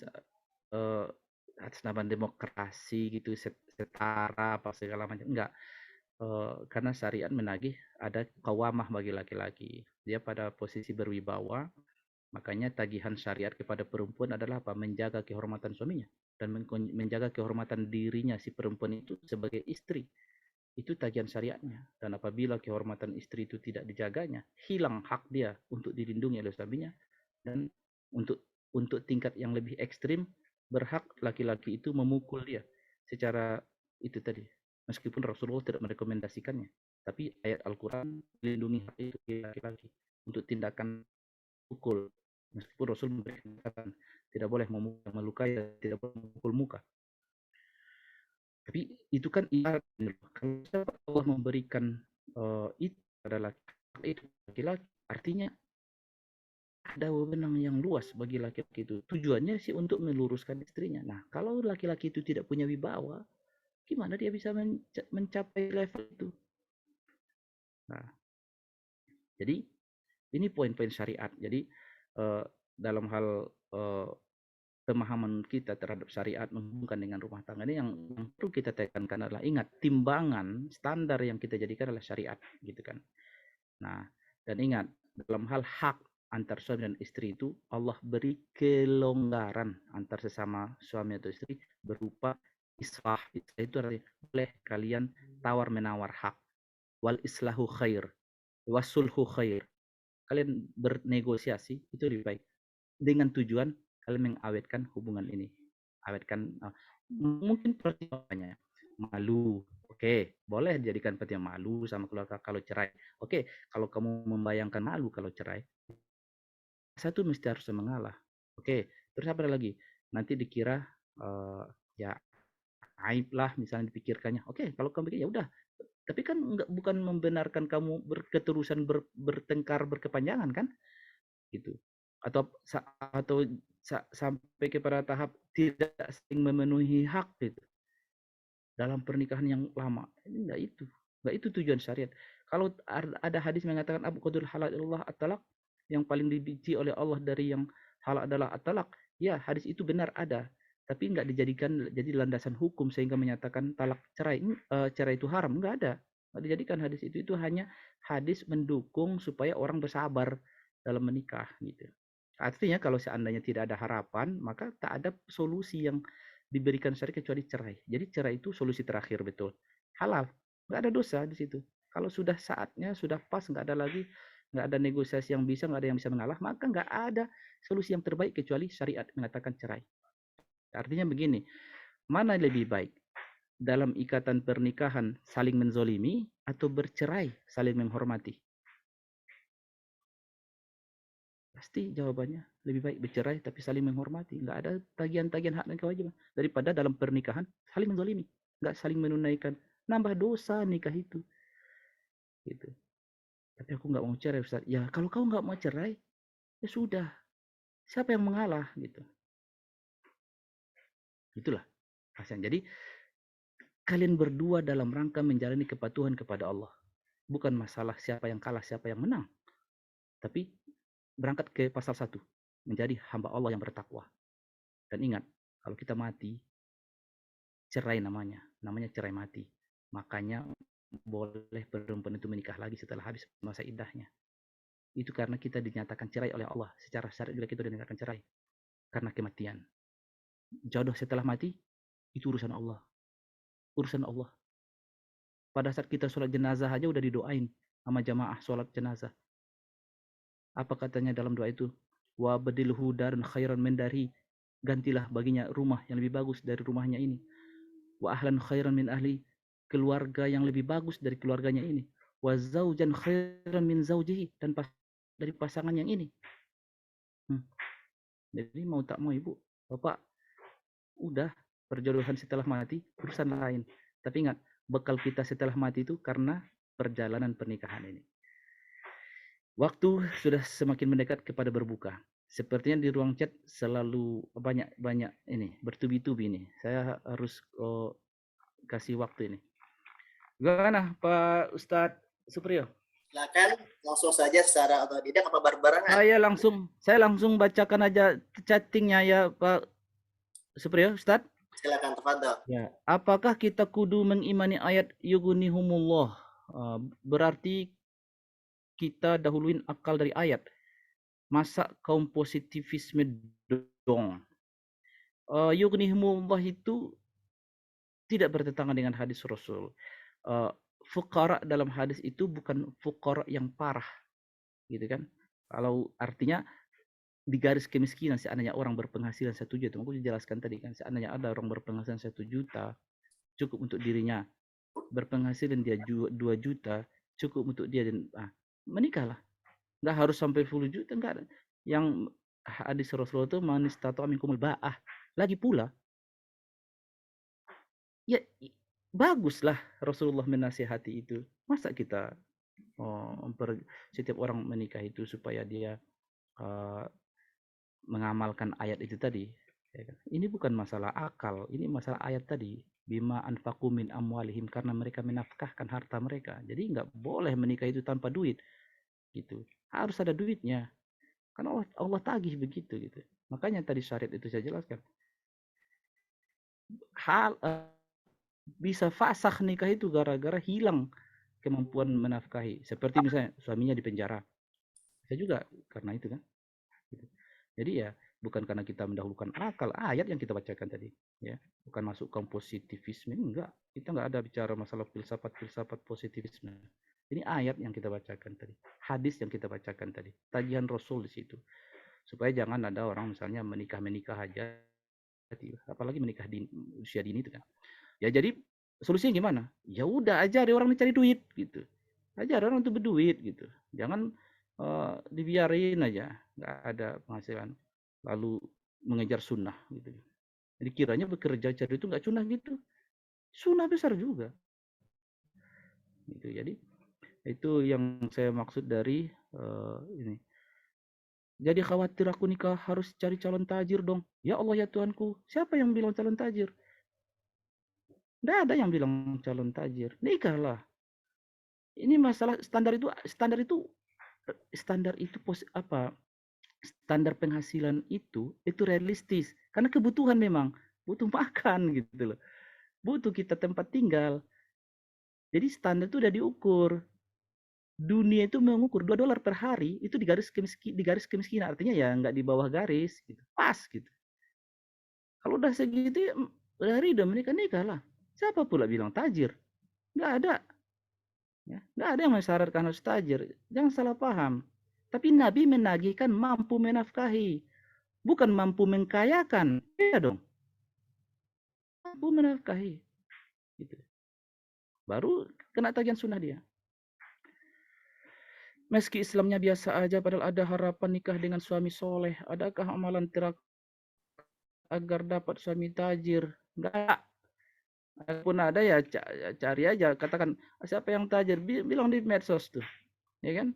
atas nama demokrasi gitu setara apa segala macam, enggak. Karena syariat menagih ada qawamah bagi laki-laki, dia pada posisi berwibawa. Makanya tagihan syariat kepada perempuan adalah apa? Menjaga kehormatan suaminya dan menjaga kehormatan dirinya si perempuan itu sebagai istri. Itu tagihan syariatnya. Dan apabila kehormatan istri itu tidak dijaganya, hilang hak dia untuk dilindungi oleh suaminya. Dan untuk tingkat yang lebih ekstrim, berhak laki-laki itu memukul dia secara itu tadi. Meskipun Rasulullah tidak merekomendasikannya, tapi ayat Al-Quran melindungi hak itu laki-laki untuk tindakan pukul. Meskipun Rasul memberikan tidak boleh melukai, tidak boleh memukul muka. Tapi itu kan ibarat, kalau Allah memberikan itu pada laki-laki, artinya ada wewenang yang luas bagi laki-laki itu. Tujuannya sih untuk meluruskan istrinya. Nah, kalau laki-laki itu tidak punya wibawa, gimana dia bisa mencapai level itu? Nah, jadi ini poin-poin syariat. Jadi dalam hal pemahaman kita terhadap syariat menghubungkan dengan rumah tangga ini yang perlu kita tekankan adalah, ingat, timbangan standar yang kita jadikan adalah syariat gitu kan. Nah, dan ingat, dalam hal hak antar suami dan istri itu Allah beri kelonggaran antar sesama suami atau istri berupa islah. Itu artinya boleh kalian tawar menawar hak. Wal islahu khair, wasulhu khair. Kalian bernegosiasi itu lebih baik dengan tujuan kalian mengawetkan hubungan ini. Awetkan mungkin pertimbangannya malu. Oke, boleh dijadikan pertimbangan malu sama keluarga kalau cerai. Oke, kalau kamu membayangkan malu kalau cerai, satu mesti harus mengalah. Oke, terus apa lagi? Nanti dikira ya aib lah misalnya dipikirkannya. Oke, kalau kamu pikir ya udah. Tapi kan bukan membenarkan kamu keterusan bertengkar berkepanjangan kan? Gitu. Atau sampai kepada tahap tidak saling memenuhi hak gitu dalam pernikahan yang lama. Ini enggak itu tujuan syariat. Kalau ada hadis mengatakan Abu Qadul halal Allah at-talaq, yang paling dibenci oleh Allah dari yang halal adalah at-talaq, ya hadis itu benar ada, tapi enggak dijadikan jadi landasan hukum sehingga menyatakan talak cerai itu haram. Enggak ada. Enggak dijadikan hadis itu hanya hadis mendukung supaya orang bersabar dalam menikah gitu. Artinya kalau seandainya tidak ada harapan, maka tak ada solusi yang diberikan syariat kecuali cerai. Jadi cerai itu solusi terakhir, betul. Halal, nggak ada dosa di situ. Kalau sudah saatnya, sudah pas, nggak ada lagi, nggak ada negosiasi yang bisa, nggak ada yang bisa mengalah, maka nggak ada solusi yang terbaik kecuali syariat mengatakan cerai. Artinya begini, mana lebih baik? Dalam ikatan pernikahan saling menzolimi atau bercerai saling menghormati? Pasti jawabannya lebih baik bercerai tapi saling menghormati. Nggak ada tagihan-tagihan hak dan kewajiban. Daripada dalam pernikahan saling menzolimi. Nggak saling menunaikan. Nambah dosa nikah itu. Gitu. Tapi aku nggak mau cerai, Ustaz. Ya kalau kau nggak mau cerai, ya sudah. Siapa yang mengalah? Gitu. Itulah. Jadi kalian berdua dalam rangka menjalani kepatuhan kepada Allah. Bukan masalah siapa yang kalah, siapa yang menang. Tapi berangkat ke pasal 1. Menjadi hamba Allah yang bertakwa. Dan ingat, kalau kita mati, cerai namanya cerai mati. Makanya boleh perempuan itu menikah lagi setelah habis masa iddahnya. Itu karena kita dinyatakan cerai oleh Allah. Secara syariat juga kita dinyatakan cerai karena kematian. Jodoh setelah mati itu urusan Allah. Urusan Allah. Pada saat kita sholat jenazah aja udah didoain sama jamaah sholat jenazah. Apa katanya dalam doa itu? Wa badilhu darun khairan min dari. Gantilah baginya rumah yang lebih bagus dari rumahnya ini. Wa ahlan khairan min ahli, keluarga yang lebih bagus dari keluarganya ini. Wa zaujan khairan min zaujihi, dan dari pasangan yang ini. Jadi mau tak mau ibu, bapak, udah perjodohan setelah mati urusan lain. Tapi ingat, bekal kita setelah mati itu karena perjalanan pernikahan ini. Waktu sudah semakin mendekat kepada berbuka. Sepertinya di ruang chat selalu banyak ini bertubi-tubi ini. Saya harus kasih waktu ini. Gimana Pak Ustadz Supriyo? Silakan langsung saja secara otodidak apa bareng-barengan? Saya langsung bacakan aja chattingnya ya Pak Supriyo, Ustadz. Silakan tafadhol. Ya, apakah kita kudu mengimani ayat yughnihumullah? Berarti kita dahuluin akal dari ayat. Masa kaum positivisme dong? Yughnihumullah itu tidak bertentangan dengan hadis Rasul. Fuqara dalam hadis itu bukan fuqara yang parah, gitu kan? Kalau artinya di garis kemiskinan, seandainya orang berpenghasilan 1 juta, aku jelaskan tadi kan, seandainya ada orang berpenghasilan 1 juta, cukup untuk dirinya. Berpenghasilan dia 2 juta, cukup untuk dia, dan menikahlah. Nggak harus sampai 10 juta, enggak. Yang hadis Rasulullah itu man istata'a minkumul ba'ah. Lagi pula, ya baguslah Rasulullah menasihati itu. Masa kita setiap orang menikah itu supaya dia mengamalkan ayat itu tadi. Ini bukan masalah akal, ini masalah ayat tadi. Bima anfaqu min amwalihim, karena mereka menafkahkan harta mereka. Jadi nggak boleh menikah itu tanpa duit. Gitu. Harus ada duitnya. Karena Allah tagih begitu gitu. Makanya tadi syariat itu saya jelaskan. Bisa fasakh nikah itu gara-gara hilang kemampuan menafkahi. Seperti misalnya suaminya di penjara. Saya juga karena itu kan. Jadi ya bukan karena kita mendahulukan akal, ayat yang kita bacakan tadi, ya. Bukan masuk kaum positivisme, enggak. Kita enggak ada bicara masalah filsafat positivisme. Ini ayat yang kita bacakan tadi, hadis yang kita bacakan tadi, tagihan Rasul di situ. Supaya jangan ada orang misalnya menikah aja, apalagi menikah di usia dini itu kan. Ya jadi solusinya gimana? Ya udah ajari orang mencari duit gitu. Ajar orang untuk berduit gitu. Jangan dibiarin aja, nggak ada penghasilan, lalu mengejar sunnah gitu. Jadi kiranya bekerja cari itu nggak sunnah gitu, sunnah besar juga. Gitu. Jadi itu yang saya maksud dari ini. Jadi khawatir aku nikah harus cari calon tajir dong. Ya Allah ya Tuhanku, siapa yang bilang calon tajir? Nggak ada yang bilang calon tajir. Nikahlah. Ini masalah standar itu standar penghasilan itu realistis karena kebutuhan, memang butuh makan gitu loh, butuh kita tempat tinggal. Jadi standar itu udah diukur. Dunia itu mengukur $2 per hari itu di garis kemiskinan, artinya ya nggak di bawah garis gitu, pas gitu. Kalau udah segitu ya, udah ridho nikah lah. Siapa pula bilang tajir? Nggak ada. Ya, nggak ada yang mensyaratkan harus tajir. Jangan salah paham. Tapi Nabi menagihkan mampu menafkahi, bukan mampu mengkayakan. Iya dong. mampu menafkahi, gitu. Baru kena tagihan sunnah dia. Meski Islamnya biasa aja, padahal ada harapan nikah dengan suami soleh. Adakah amalan terakhir agar dapat suami tajir? Enggak. Walaupun ada ya cari aja. Katakan siapa yang tajir? Bilang di medsos tuh, ya kan?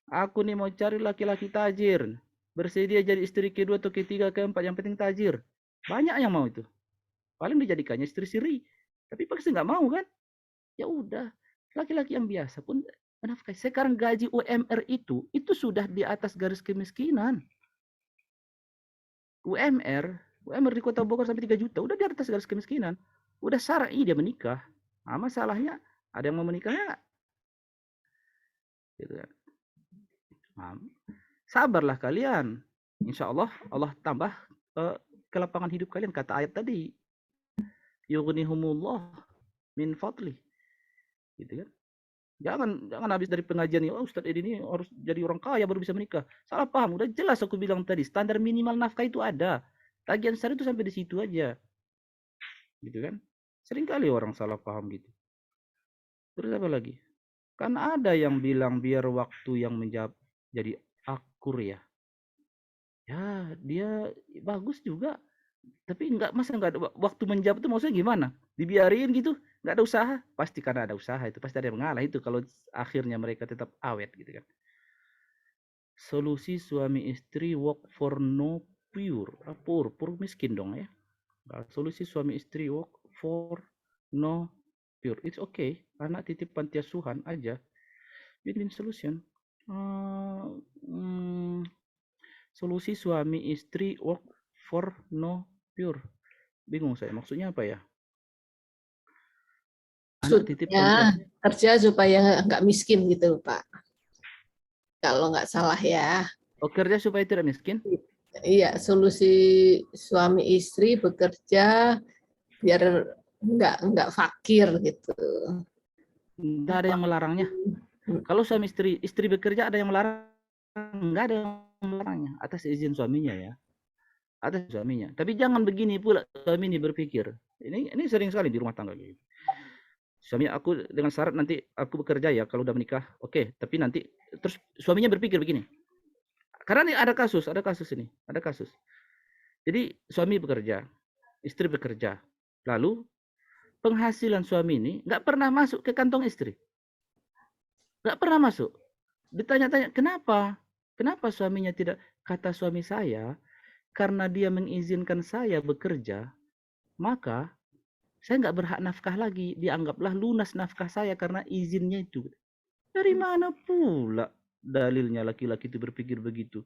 Aku nih mau cari laki-laki tajir, bersedia jadi istri kedua atau ketiga, keempat, yang penting tajir. Banyak yang mau itu. Paling dijadikannya istri siri, tapi pasti nggak mau kan? Ya udah, laki-laki yang biasa pun menafkahi. Sekarang gaji UMR itu sudah di atas garis kemiskinan. UMR di Kota Bogor sampai 3 juta, udah di atas garis kemiskinan. Udah syar'i dia menikah. Nah, masalahnya ada yang mau menikahnya nggak? Gitu kan. Nah, sabarlah kalian. Insya Allah tambah kelapangan hidup kalian. Kata ayat tadi, yughnihumullah min fadli. Gitu kan. Jangan habis dari pengajian ini, Ustadz Edi ini harus jadi orang kaya baru bisa menikah. Salah paham. Udah jelas aku bilang tadi, standar minimal nafkah itu ada. Tagihan syariah itu sampai di situ aja. Gitu kan. Sering kali orang salah paham gitu. Terus apa lagi? Kan ada yang bilang biar waktu yang menjawab jadi akur ya. Ya, dia bagus juga. Tapi masa nggak ada waktu menjawab itu, maksudnya gimana? Dibiarin gitu, nggak ada usaha? Pasti karena ada usaha itu, pasti ada yang mengalah itu kalau akhirnya mereka tetap awet gitu kan. Solusi suami istri work for no pure, pur miskin dong ya. Solusi suami istri work for no pure, it's okay. Anak titip panti asuhan aja, win-win solution. Solusi suami istri work for no pure. Bingung saya, maksudnya apa ya? Anak titip Maksudnya kerja supaya nggak miskin gitu, Pak. Kalau nggak salah ya. Oh, kerja supaya tidak miskin? Iya, solusi suami istri bekerja biar nggak fakir gitu. Nggak ada yang melarangnya. Kalau suami istri bekerja, ada yang melarang? Nggak ada yang melarangnya, atas izin suaminya ya. Atas suaminya. Tapi jangan begini pula suami ini berpikir. Ini sering sekali di rumah tangga gitu. Suami aku dengan syarat nanti aku bekerja ya kalau udah menikah. Oke, tapi nanti terus suaminya berpikir begini. Karena ini ada kasus ini, ada kasus. Jadi suami bekerja, istri bekerja. Lalu penghasilan suami ini nggak pernah masuk ke kantong istri. Nggak pernah masuk. Ditanya-tanya, kenapa? Kenapa suaminya tidak? Kata suami saya, karena dia mengizinkan saya bekerja, maka saya nggak berhak nafkah lagi. Dianggaplah lunas nafkah saya karena izinnya itu. Dari mana pula dalilnya laki-laki itu berpikir begitu?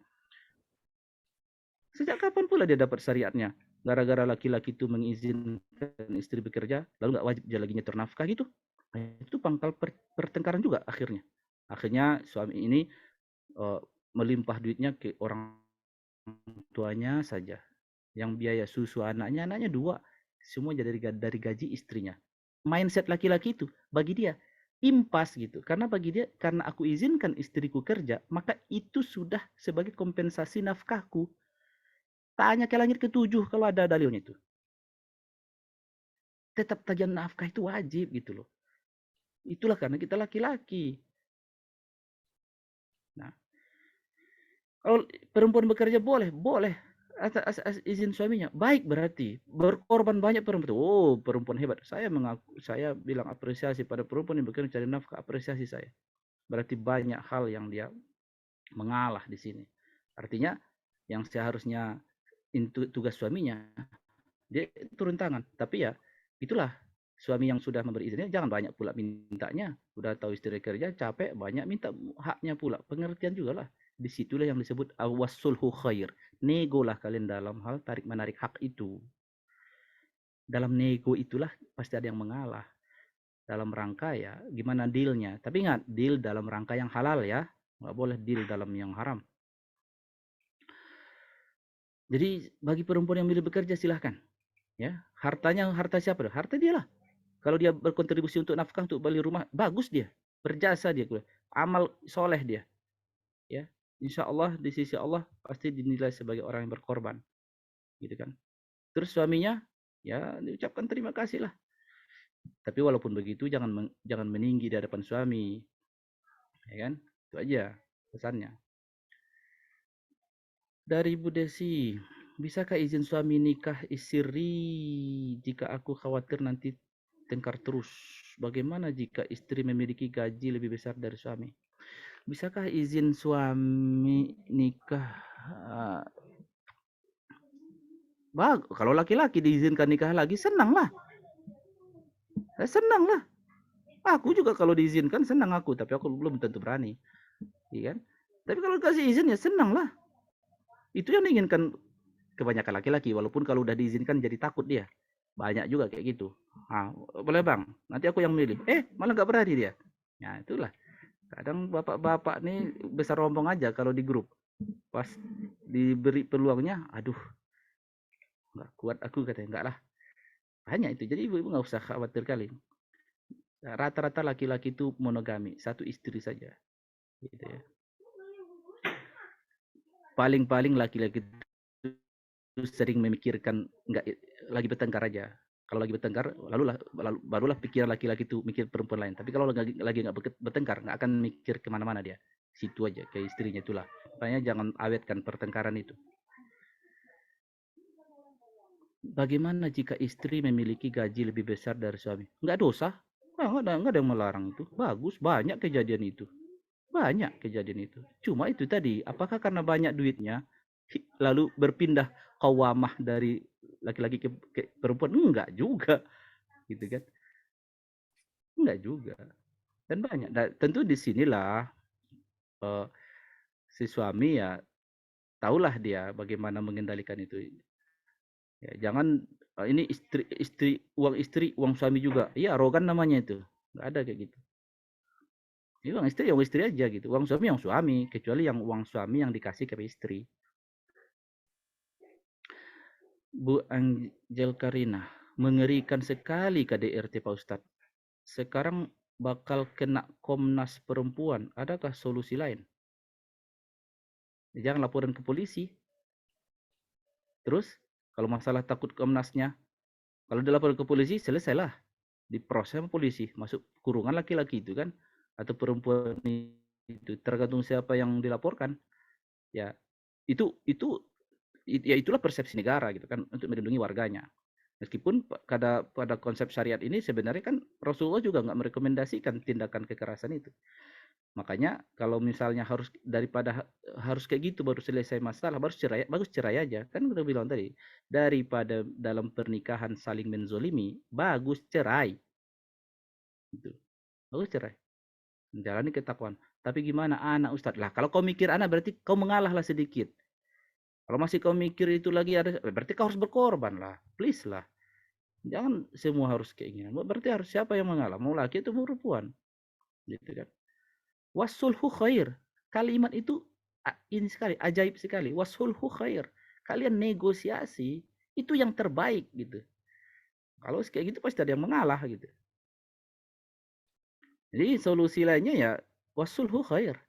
Sejak kapan pula dia dapat syariatnya? Gara-gara laki-laki itu mengizinkan istri bekerja, lalu nggak wajib dia lagi nyetor nafkah gitu? Nah, itu pangkal pertengkaran juga akhirnya. Akhirnya suami ini melimpah duitnya ke orang tuanya saja. Yang biaya susu anaknya 2, semua dari gaji istrinya. Mindset laki-laki itu bagi dia impas gitu. Karena bagi dia, karena aku izinkan istriku kerja, maka itu sudah sebagai kompensasi nafkahku. Tanya ke langit ke-7 kalau ada dalilnya itu. Tetap tagihan nafkah itu wajib gitu loh. Itulah karena kita laki-laki. Nah, kalau perempuan bekerja boleh atas izin suaminya. Baik, berarti berkorban banyak perempuan. Oh, perempuan hebat. Saya bilang apresiasi pada perempuan yang bekerja mencari nafkah, apresiasi saya. Berarti banyak hal yang dia mengalah di sini. Artinya yang seharusnya tugas suaminya, dia turun tangan. Tapi ya itulah, suami yang sudah memberi izinnya jangan banyak pula mintanya. Udah tahu istri kerja capek, banyak minta haknya pula. Pengertian juga lah. Disitulah yang disebut awasulhu khair. Nego lah kalian dalam hal tarik menarik hak itu. Dalam nego itulah pasti ada yang mengalah. Dalam rangka ya gimana dealnya. Tapi ingat, deal dalam rangka yang halal ya. Nggak boleh deal dalam yang haram. Jadi bagi perempuan yang milih bekerja silahkan. Ya, harta siapa? Harta dia lah. Kalau dia berkontribusi untuk nafkah, untuk beli rumah, bagus dia. Berjasa dia. Amal soleh dia. Ya, insya Allah di sisi Allah pasti dinilai sebagai orang yang berkorban. Gitu kan. Terus suaminya ya diucapkan terima kasih lah. Tapi walaupun begitu jangan meninggi di hadapan suami, ya kan? Itu aja pesannya. Dari Bu Desi, bisakah izin suami nikah istri jika aku khawatir nanti tengkar terus? Bagaimana jika istri memiliki gaji lebih besar dari suami? Bisakah izin suami nikah? Kalau laki-laki diizinkan nikah lagi, senang lah. Senang lah. Aku juga kalau diizinkan senang aku, tapi aku belum tentu berani. Iya kan? Tapi kalau dikasih izin ya senang lah. Itu yang diinginkan kebanyakan laki-laki, walaupun kalau udah diizinkan jadi takut dia. Banyak juga kayak gitu. Nah, boleh bang, nanti aku yang milih. Malah nggak berani dia. Nah itulah. Kadang bapak-bapak nih besar rombong aja kalau di grup. Pas diberi peluangnya, aduh, nggak kuat aku katanya. Enggak lah. Hanya itu. Jadi ibu nggak usah khawatir kali. Rata-rata laki-laki itu monogami, satu istri saja. Gitu ya. Paling-paling laki-laki itu sering memikirkan nggak lagi bertengkar aja. Kalau lagi bertengkar, barulah pikiran laki-laki itu mikir perempuan lain. Tapi kalau lagi nggak bertengkar, nggak akan mikir kemana-mana dia. Situ aja ke istrinya itulah. Makanya jangan awetkan pertengkaran itu. Bagaimana jika istri memiliki gaji lebih besar dari suami? Nggak dosa. Nggak ada yang melarang itu. Bagus, banyak kejadian itu. Banyak kejadian itu. Cuma itu tadi, apakah karena banyak duitnya, lalu berpindah qawamah dari laki-laki ke perempuan? Enggak juga. Gitu kan. Enggak juga. Dan banyak. Dan tentu disinilah si suami ya, tahulah dia bagaimana mengendalikan itu. Ya, jangan ini istri, uang suami juga. Iya, arogan namanya itu. Enggak ada kayak gitu. Ini uang istri aja gitu. Uang suami, kecuali yang uang suami yang dikasih ke istri. Bu Angel Karina, mengerikan sekali KDRT Pak Ustadz. Sekarang bakal kena Komnas Perempuan. Adakah solusi lain? Jangan laporan ke polisi. Terus, kalau masalah takut Komnasnya, kalau dilaporan ke polisi, selesailah. Diproses sama polisi. Masuk kurungan laki-laki itu kan. Atau perempuan itu. Tergantung siapa yang dilaporkan. Ya, itulah persepsi negara gitu kan. Untuk melindungi warganya. Meskipun pada konsep syariat ini sebenarnya kan Rasulullah juga nggak merekomendasikan tindakan kekerasan itu. Makanya kalau misalnya daripada harus kayak gitu baru selesai masalah, bagus cerai aja. Kan udah bilang tadi, daripada dalam pernikahan saling menzolimi, bagus cerai. Gitu. Bagus cerai. Menjalani ketakwaan. Tapi gimana anak Ustadz? Lah kalau kau mikir anak berarti kau mengalahlah sedikit. Kalau masih kau mikir itu lagi berarti kau harus berkorban lah. Please lah. Jangan semua harus keinginan. Berarti harus siapa yang mengalah? Mau laki atau mau perempuan? Gitu kan. Wasulhu khair. Kalimat itu ini sekali, ajaib sekali. Wasulhu khair. Kalian negosiasi itu yang terbaik gitu. Kalau kayak gitu pasti ada yang mengalah gitu. Jadi solusi lainnya ya wasulhu khair.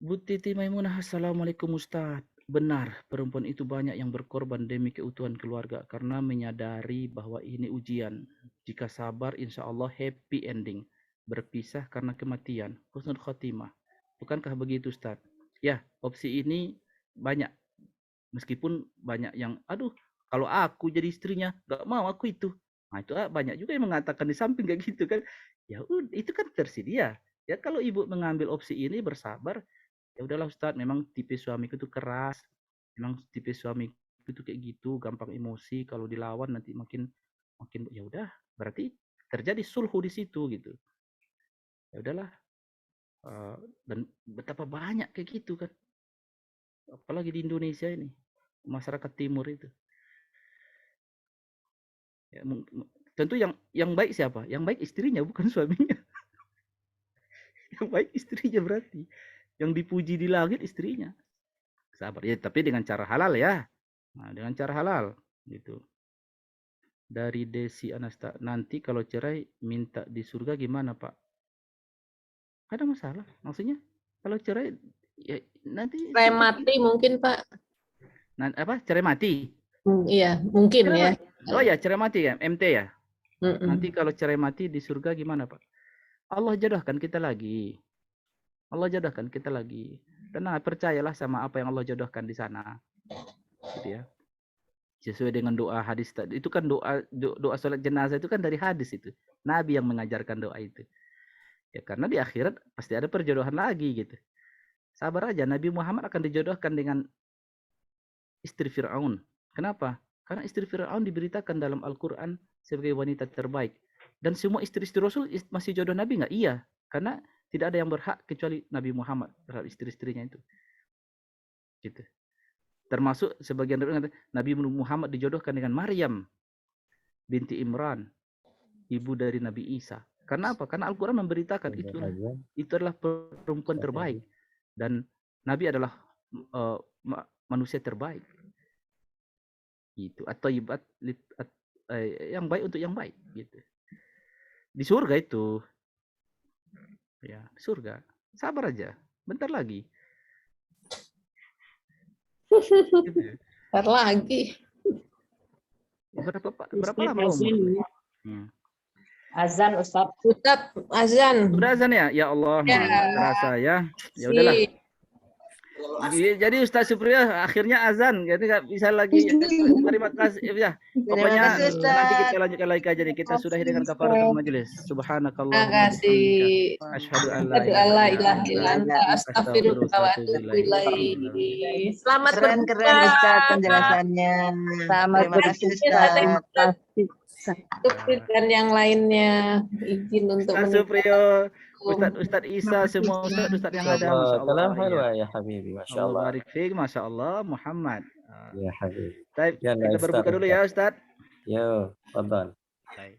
Bu Titi Maimunah, Assalamualaikum Ustaz. Benar, perempuan itu banyak yang berkorban demi keutuhan keluarga karena menyadari bahwa ini ujian. Jika sabar, insya Allah happy ending. Berpisah karena kematian. Husnul khotimah. Bukankah begitu, Ustaz? Ya, opsi ini banyak. Meskipun banyak yang, aduh, kalau aku jadi istrinya, gak mau aku itu. Nah, itu banyak juga yang mengatakan di samping kayak gitu kan. Ya, itu kan tersedia. Ya, kalau ibu mengambil opsi ini bersabar, ya udahlah Ustadz, memang tipe suamiku itu keras, memang tipe suamiku itu kayak gitu, gampang emosi, kalau dilawan nanti makin ya udah, berarti terjadi sulhu di situ gitu. Ya udahlah. Dan betapa banyak kayak gitu kan, apalagi di Indonesia ini, masyarakat timur itu. Ya, tentu yang baik siapa? Yang baik istrinya, bukan suaminya. Yang baik istrinya berarti. Yang dipuji di langit istrinya. Sabar ya, tapi dengan cara halal ya. Nah, dengan cara halal gitu. Dari Desi Anasta, nanti kalau cerai minta di surga gimana Pak? Ada masalah? Maksudnya kalau cerai ya nanti Cerai mati mungkin Pak. cerai mati? Iya, mungkin Cerai ya. mati. Oh ya, cerai mati ya, MT ya. Mm-mm. Nanti kalau cerai mati di surga gimana, Pak? Allah jodohkan kita lagi. Allah jodohkan kita lagi. Tenang, percayalah sama apa yang Allah jodohkan di sana. Gitu ya. Sesuai dengan doa hadis tadi. Itu kan doa sholat jenazah itu kan dari hadis itu. Nabi yang mengajarkan doa itu. Ya karena di akhirat pasti ada perjodohan lagi gitu. Sabar aja, Nabi Muhammad akan dijodohkan dengan istri Fir'aun. Kenapa? Karena istri Fir'aun diberitakan dalam Al-Quran sebagai wanita terbaik. Dan semua istri-istri Rasul masih jodoh Nabi nggak? Iya. Karena tidak ada yang berhak kecuali Nabi Muhammad terhadap istri-istrinya itu. Gitu. Termasuk sebagian dari Nabi Muhammad dijodohkan dengan Maryam binti Imran, ibu dari Nabi Isa. Karena apa? Karena Al-Quran memberitakan itu adalah perempuan terbaik. Dan Nabi adalah manusia terbaik. Gitu. Atau ibadat yang baik untuk yang baik. Gitu. Di surga itu. Ya, di surga. Sabar aja. Bentar lagi. Gitu. Ntar lagi. Berapa lama umur? Azan Ustaz. Ustaz, azan. Udah azan ya? Ya Allah, Ya. terasa ya. Ya udahlah. Kalau asik, Jadi Ustaz Supriyo akhirnya azan, jadi nggak bisa lagi. Terima kasih ya. Pokoknya kasih, Ustaz. nanti kita lanjutkan lagi aja nih. Kita sudahi dengan kafaratul majelis. Subhanakallah. Terima kasih. Asyhadu an Asyhadu an la ilaha illa anta astaghfiruka wa atubu ilaik. Selamat Keren berbuka. Ustaz penjelasannya. Selamat Terima kasih berbuka. Ustaz. Dan yang lainnya izin untuk Ustaz Supriyo, Ustaz Isa, semua Ustaz yang ada. Masya Allah. كلام حلو يا حبيبي ما شاء Allah الله. barik fiik, Masya Allah, Muhammad. يا حبيبي. Baik, Yalla, kita berbuka Ustaz. dulu ya Ustaz. يا تفضل. Baik.